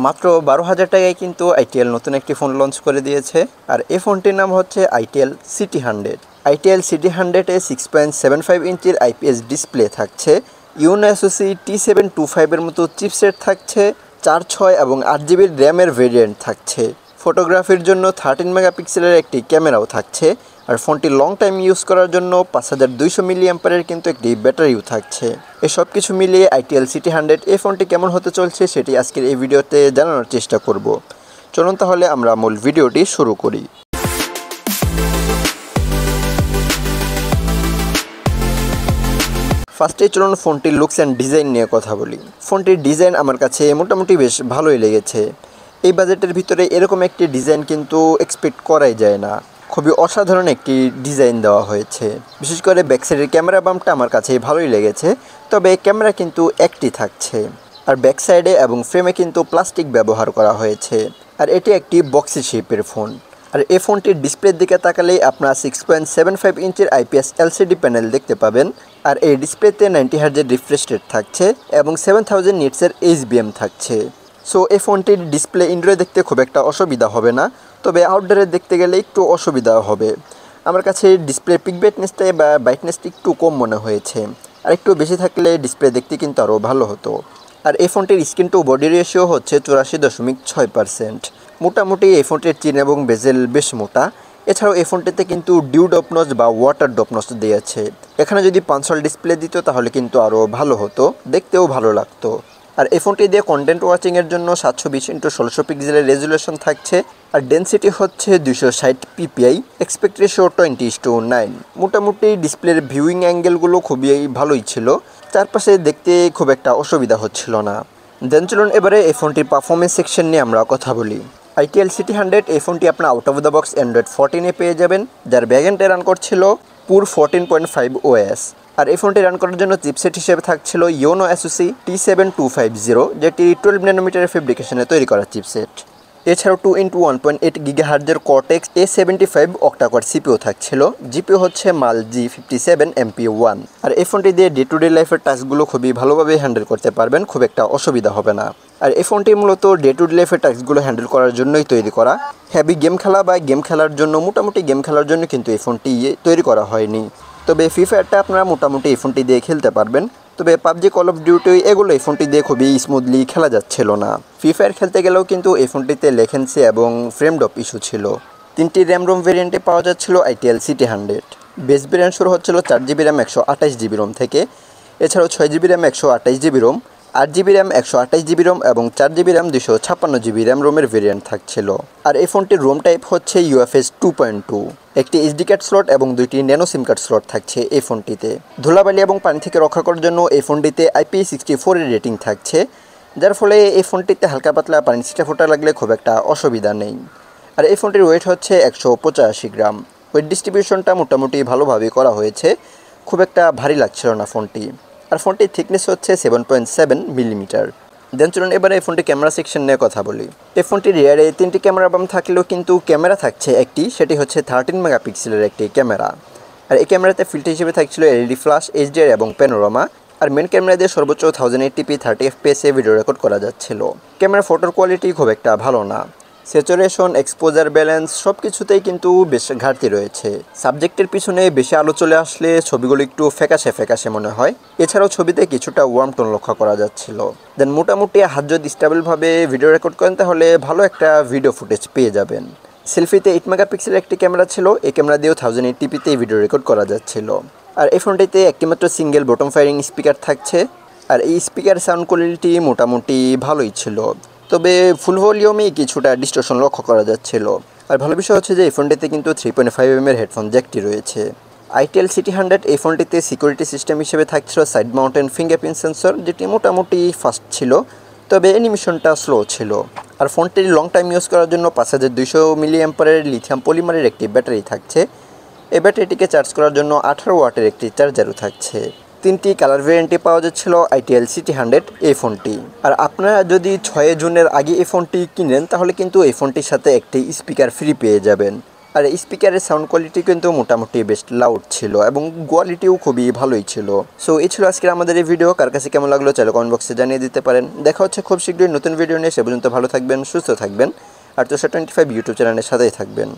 মাত্র 12,000 টাকায় কিন্তু আইটিএল নতুন একটি ফোন লঞ্চ করে দিয়েছে। আর এই ফোনটির নাম হচ্ছে আইটিএল সিটি 100। আইটিএল সিটি 100-এ 6.75 ইঞ্চির আইপিএস ডিসপ্লে থাকছে, ইউএনএসওসি T725 মতো চিপসেট থাকছে, 4, 6 এবং 8 জিবির র্যামের ভেরিয়েন্ট থাকছে। ফটোগ্রাফির জন্য 13 মেগাপিক্সেলের একটি ক্যামেরাও থাকছে। আর ফোনটি লং টাইম ইউজ করার জন্য 5200 মিলিঅ্যাম্পারের কিন্তু একটি ব্যাটারিও থাকছে। এসব কিছু মিলিয়ে আইটিএল সিটি 100 এই ফোনটি কেমন হতে চলছে সেটি আজকের এই ভিডিওতে জানানোর চেষ্টা করব। চলুন তাহলে আমরা মূল ভিডিওটি শুরু করি। ফার্স্টে চলুন ফোনটির লুকস অ্যান্ড ডিজাইন নিয়ে কথা বলি। ফোনটির ডিজাইন আমার কাছে মোটামুটি বেশ ভালোই লেগেছে। এই বাজেটের ভিতরে এরকম একটি ডিজাইন কিন্তু এক্সপেক্ট করাই যায় না। খুবই অসাধারণ একটি ডিজাইন দেওয়া হয়েছে। বিশেষ করে ব্যাকসাইডের ক্যামেরা বাম্পটা আমার কাছে ভালোই লেগেছে, তবে ক্যামেরা কিন্তু একটি থাকছে। আর ব্যাকসাইডে এবং ফ্রেমে কিন্তু প্লাস্টিক ব্যবহার করা হয়েছে। আর এটি একটি বক্সি শেপের ফোন। আর এই ফোনটির ডিসপ্লের দিকে তাকালেই আপনারা 6.75 ইঞ্চির আইপিএস এলসিডি প্যানেল দেখতে পাবেন। আর এই ডিসপ্লেতে 90 হার্জের রিফ্রেশ রেট থাকছে এবং 7000 নিটসের এইচবিএম থাকছে। সো এই ফোনটির ডিসপ্লে ইনডোরে দেখতে খুব একটা অসুবিধা হবে না, তবে আউটডোরে দেখতে গেলে একটু অসুবিধা হবে। আমার কাছে ডিসপ্লে পিক ব্রাইটনেসটা বা ব্রাইটনেসটা একটু কম মনে হয়েছে। আর একটু বেশি থাকলে ডিসপ্লে দেখতে কিন্তু আরও ভালো হতো। আর এই ফোনটির স্ক্রিন টু বডি রেশিও হচ্ছে 84.6%। মোটামুটি এই ফোনটির চিন এবং বেজেল বেশ মোটা। এছাড়াও এই ফোনটিতে কিন্তু ডিউ ডপনচ বা ওয়াটার ডপনচ দিয়েছে। এখানে যদি পাঁচল ডিসপ্লে দিত তাহলে কিন্তু আরও ভালো হতো, দেখতেও ভালো লাগতো। আর এই ফোনটি দিয়ে কন্টেন্ট ওয়াচিংয়ের জন্য 720x1600 পিক্সেলের রেজুলেশন থাকছে। আর ডেন্সিটি হচ্ছে 260 পিপিআই, এক্সপেক্ট রেশিও 20:9। মোটামুটি ডিসপ্লের ভিউইং অ্যাঙ্গেলগুলো খুবই ভালোই ছিল, চারপাশে দেখতে খুব একটা অসুবিধা হচ্ছিল না। দেন চলুন এবারে এই ফোনটির পারফরমেন্স সেকশন নিয়ে আমরা কথা বলি। আইটিএল সিটি 100 এই ফোনটি আপনার out of the box Android 14-এ পেয়ে যাবেন, যার ভ্যারিয়েন্টে রান করছিল পুর 14.5 ওএস। আর এই ফোনটি রান করার জন্য চিপসেট হিসেবে থাকছিল ইউএনএসওসি T725, যেটি 12 ন্যানোমিটারের ফেব্রিকেশনে তৈরি করা চিপসেট। এছাড়াও 2x1.8 গিগাহার্জের কর্টেক্স A75 অক্টাকোর সিপিও থাকছিল। জিপিও হচ্ছে মাল G57 MP1। আর এই ফোনটি দিয়ে ডে টু ডে লাইফের টাস্কগুলো খুবই ভালোভাবে হ্যান্ডেল করতে পারবেন, খুব একটা অসুবিধা হবে না। আর এই ফোনটি মূলত ডে টু ডে লাইফের টাস্কগুলো হ্যান্ডেল করার জন্যই তৈরি করা। হেভি গেম খেলা বা গেম খেলার জন্য, মোটামুটি গেম খেলার জন্য কিন্তু এই ফোনটি তৈরি করা হয়নি। তবে ফ্রি ফায়ারটা আপনারা মোটামুটি এই ফোনটি দিয়ে খেলতে পারবেন। তবে পাবজি, কল অফ ডিউটি এগুলো এই ফোনটি দিয়ে খুবই স্মুথলি খেলা যাচ্ছিল না। ফ্রি ফায়ার খেলতে গেলেও কিন্তু এই ফোনটিতে লেখেন্সি এবং ফ্রেম ড্রপ ইস্যু ছিল। 3টি র্যাম রোম ভেরিয়েন্টে পাওয়া যাচ্ছিল আইটিএল সিটি 100। বেস ভেরিয়েন্ট শুরু হচ্ছিল 4GB র্যাম 128GB রোম থেকে। এছাড়াও 6GB RAM 128GB Rome, 8GB RAM 128GB Rome এবং 4GB র্যাম 256GB র্যাম রোমের ভেরিয়েন্ট থাকছিল। আর এই ফোনটির রোম টাইপ হচ্ছে UFS 2.2। একটি SD কার্ড স্লট এবং 2টি ন্যানো সিম কার্ড স্লট থাকছে এই ফোনটিতে। ধুলাবালি এবং পানি থেকে রক্ষা করার জন্য এই ফোনটিতে IP64 এর রেটিং থাকছে, যার ফলে এই ফোনটিতে হালকা পাতলা পানি ছিটা ফোটা লাগলে খুব একটা অসুবিধা নেই। আর এই ফোনটির ওয়েট হচ্ছে 185 গ্রাম। ওয়েট ডিস্ট্রিবিউশনটা মোটামুটি ভালোভাবে করা হয়েছে, খুব একটা ভারী লাগছিল না ফোনটি। আর ফোনটির থিকনেস হচ্ছে 7.7 মিলিমিটার। দেন চলুন এবারে এই ফোনটি ক্যামেরা সেকশন নিয়ে কথা বলি। এই ফোনটির রিয়ারে 3টি ক্যামেরা বাম থাকলেও কিন্তু ক্যামেরা থাকছে একটি, সেটি হচ্ছে 13 মেগাপিক্সেলের একটি ক্যামেরা। আর এই ক্যামেরাতে ফিল্টার হিসেবে থাকছিল এলইডি ফ্ল্যাশ, এইচডিআর এবং প্যানোরামা। আর মেন ক্যামেরা দিয়ে সর্বোচ্চ 1080p 30fps ভিডিও রেকর্ড করা যাচ্ছিল। ক্যামেরা ফটোর কোয়ালিটি খুব একটা ভালো না। স্যাচুরেশন, এক্সপোজার, ব্যালেন্স সব কিছুতেই কিন্তু বেশ ঘাটতি রয়েছে। সাবজেক্টের পিছনে বেশি আলো চলে আসলে ছবিগুলো একটু ফ্যাকাশে ফ্যাকাশে মনে হয়। এছাড়াও ছবিতে কিছুটা ওয়ার্ম টোন লক্ষ্য করা যাচ্ছিল। দেন মোটামুটি হাত যদি স্টেবলভাবে ভিডিও রেকর্ড করেন তাহলে ভালো একটা ভিডিও ফুটেজ পেয়ে যাবেন। সেলফিতে 8 মেগাপিক্সেলের একটি ক্যামেরা ছিল, এই ক্যামেরা দিয়েও 1080p ভিডিও রেকর্ড করা যাচ্ছিল। আর এই ফোনটিতে একটিমাত্র সিঙ্গেল বটম ফায়ারিং স্পিকার থাকছে। আর এই স্পিকার সাউন্ড কোয়ালিটি মোটামুটি ভালোই ছিল, তবে ফুল ভলিউমে কিছুটা ডিস্টরশন লক্ষ্য করা যাচ্ছিল। আর ভালো বিষয় হচ্ছে যে এই ফোনটিতে কিন্তু 3.5mm এর হেডফোন জ্যাকটি রয়েছে। আইটিএল সিটি 100 এই ফোনটিতে সিকিউরিটি সিস্টেম হিসেবে থাকছিল সাইড মাউন্টেন ফিঙ্গারপ্রিন্ট সেন্সর, যেটি মোটামুটি ফাস্ট ছিল, তবে অ্যানিমেশনটা স্লো ছিল। আর ফোনটির লং টাইম ইউজ করার জন্য 5200 মিলিঅ্যাম্পারের লিথিয়াম পলিমারের একটি ব্যাটারি থাকছে। এই ব্যাটারিটিকে চার্জ করার জন্য 18 ওয়াটের একটি চার্জারও থাকছে। 3টি কালার ভেরিয়েন্টে পাওয়া যাচ্ছিল আইটিএল সিটি 100 এই ফোনটি। আর আপনারা যদি 6 জুনের আগে এই ফোনটি কিনেন তাহলে কিন্তু এই ফোনটির সাথে একটি স্পিকার ফ্রি পেয়ে যাবেন। আর স্পিকারের সাউন্ড কোয়ালিটি কিন্তু মোটামুটি বেশ লাউড ছিল এবং কোয়ালিটিও খুবই ভালোই ছিল। সো এই ছিল আজকের আমাদের এই ভিডিও। কার কাছে কেমন লাগলো চাইলে কমেন্ট বক্সে জানিয়ে দিতে পারেন। দেখা হচ্ছে খুব শীঘ্রই নতুন ভিডিও নিয়ে, সে পর্যন্ত ভালো থাকবেন, সুস্থ থাকবেন আর Tosher25 ইউটিউব চ্যানেলের সাথেই থাকবেন।